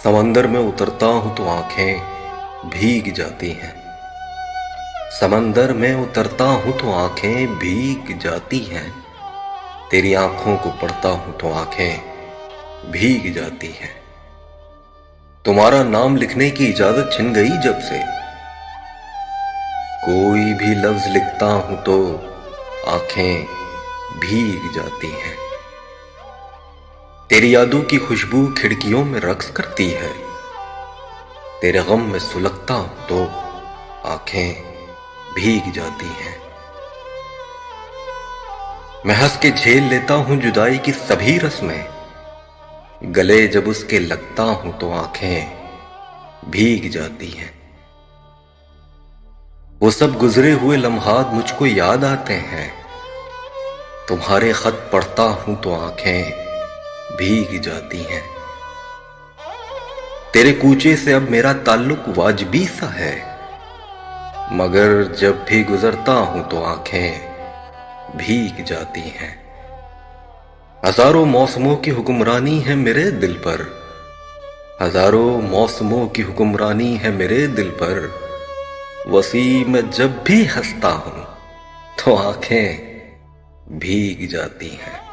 समंदर में उतरता हूं तो आंखें भीग जाती हैं। समंदर में उतरता हूं तो आंखें भीग जाती हैं। तेरी आंखों को पढ़ता हूं तो आंखें भीग जाती हैं। तुम्हारा नाम लिखने की इजाजत छिन गई जब से। कोई भी लफ्ज लिखता हूं तो आंखें भीग जाती हैं। तेरी यादों की खुशबू खिड़कियों में रक्स करती है। तेरे गम में सुलगता हूं तो आंखें भीग जाती हैं। मैं हंस के झेल लेता हूं जुदाई की सभी रस्में। गले जब उसके लगता हूं तो आंखें भीग जाती हैं। वो सब गुजरे हुए लम्हात मुझको याद आते हैं। तुम्हारे खत पढ़ता हूं तो आंखें भीग जाती हैं। तेरे कूचे से अब मेरा ताल्लुक वाजबी सा है, मगर जब भी गुजरता हूं तो आंखें भीग जाती हैं। हजारों मौसमों की हुक्मरानी है मेरे दिल पर। हजारों मौसमों की हुक्मरानी है मेरे दिल पर। वसी में जब भी हंसता हूं तो आंखें भीग जाती हैं।